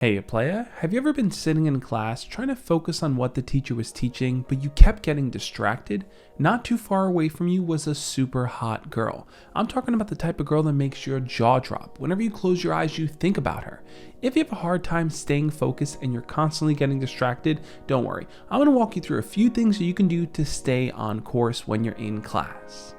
Hey playa, have you ever been sitting in class trying to focus on what the teacher was teaching, but you kept getting distracted? Not too far away from you was a super hot girl. I'm talking about the type of girl that makes your jaw drop. Whenever you close your eyes, you think about her. If you have a hard time staying focused and you're constantly getting distracted, don't worry. I'm going to walk you through a few things that you can do to stay on course when you're in class.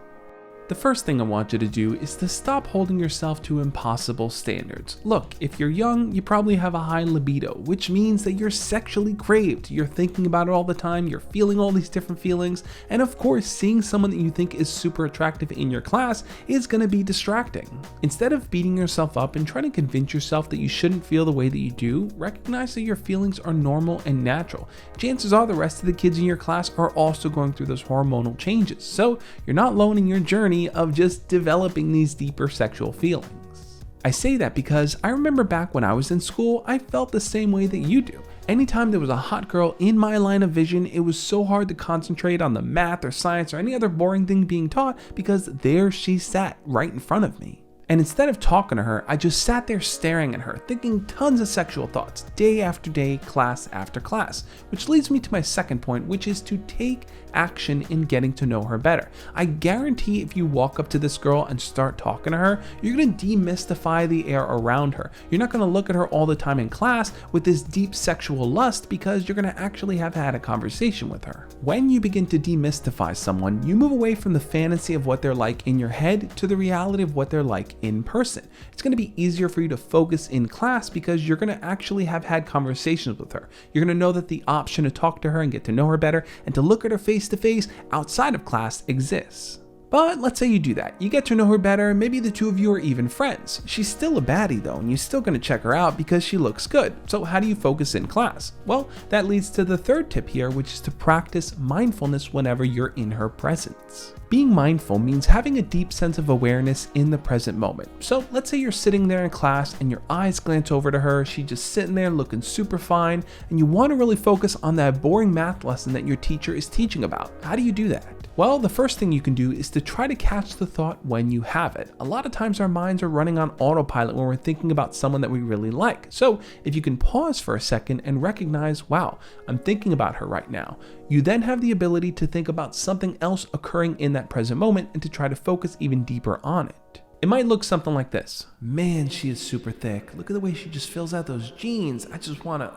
The first thing I want you to do is to stop holding yourself to impossible standards. Look, if you're young, you probably have a high libido, which means that you're sexually craved. You're thinking about it all the time, you're feeling all these different feelings, and of course, seeing someone that you think is super attractive in your class is going to be distracting. Instead of beating yourself up and trying to convince yourself that you shouldn't feel the way that you do, recognize that your feelings are normal and natural. Chances are the rest of the kids in your class are also going through those hormonal changes, so you're not alone in your journey of just developing these deeper sexual feelings. I say that because I remember back when I was in school, I felt the same way that you do. Anytime there was a hot girl in my line of vision, it was so hard to concentrate on the math or science or any other boring thing being taught because there she sat right in front of me. And instead of talking to her, I just sat there staring at her, thinking tons of sexual thoughts, day after day, class after class. Which leads me to my second point, which is to take action in getting to know her better. I guarantee if you walk up to this girl and start talking to her, you're going to demystify the air around her. You're not going to look at her all the time in class with this deep sexual lust because you're going to actually have had a conversation with her. When you begin to demystify someone, you move away from the fantasy of what they're like in your head to the reality of what they're like in person. It's going to be easier for you to focus in class because you're going to actually have had conversations with her. You're going to know that the option to talk to her and get to know her better and to look at her face to face outside of class exists. But let's say you do that. You get to know her better, maybe the two of you are even friends. She's still a baddie though, and you're still going to check her out because she looks good. So how do you focus in class? Well, that leads to the third tip here, which is to practice mindfulness whenever you're in her presence. Being mindful means having a deep sense of awareness in the present moment. So let's say you're sitting there in class and your eyes glance over to her, she's just sitting there looking super fine, and you want to really focus on that boring math lesson that your teacher is teaching about. How do you do that? Well, the first thing you can do is to try to catch the thought when you have it. A lot of times our minds are running on autopilot when we're thinking about someone that we really like. So if you can pause for a second and recognize, wow, I'm thinking about her right now. You then have the ability to think about something else occurring in that present moment and to try to focus even deeper on it. It might look something like this. Man, she is super thick. Look at the way she just fills out those jeans. I just wanna,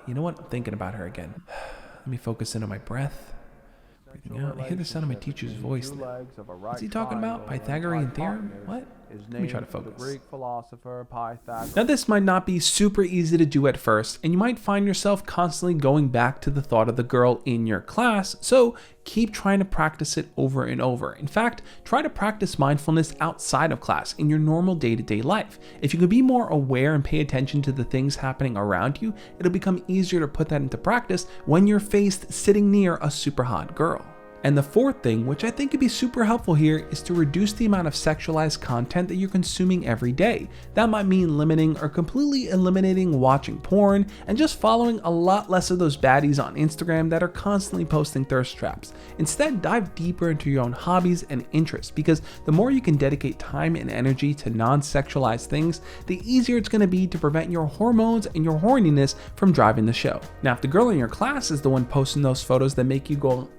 you know what? I'm thinking about her again. Let me focus in on my breath. Breathing out. I hear the sound of my teacher's voice. What's he talking about? Pythagorean theorem? What? Let me try to focus. Now this might not be super easy to do at first, and you might find yourself constantly going back to the thought of the girl in your class, so keep trying to practice it over and over. In fact, try to practice mindfulness outside of class in your normal day-to-day life. If you can be more aware and pay attention to the things happening around you, it'll become easier to put that into practice when you're faced sitting near a super hot girl. And the fourth thing, which I think could be super helpful here, is to reduce the amount of sexualized content that you're consuming every day. That might mean limiting or completely eliminating watching porn and just following a lot less of those baddies on Instagram that are constantly posting thirst traps. Instead, dive deeper into your own hobbies and interests, because the more you can dedicate time and energy to non-sexualized things, the easier it's going to be to prevent your hormones and your horniness from driving the show. Now, if the girl in your class is the one posting those photos that make you go,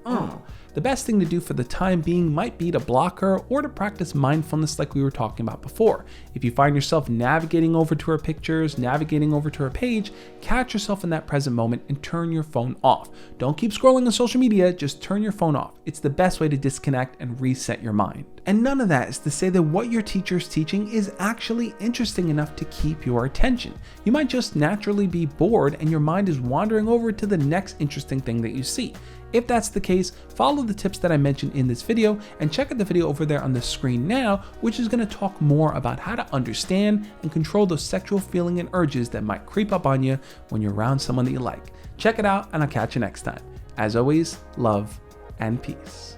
the best thing to do for the time being might be to block her or to practice mindfulness like we were talking about before. If you find yourself navigating over to her pictures, navigating over to her page, catch yourself in that present moment and turn your phone off. Don't keep scrolling on social media, just turn your phone off. It's the best way to disconnect and reset your mind. And none of that is to say that what your teacher is teaching is actually interesting enough to keep your attention. You might just naturally be bored and your mind is wandering over to the next interesting thing that you see. If that's the case, follow the tips that I mentioned in this video and check out the video over there on the screen now, which is going to talk more about how to understand and control those sexual feelings and urges that might creep up on you when you're around someone that you like. Check it out and I'll catch you next time. As always, love and peace.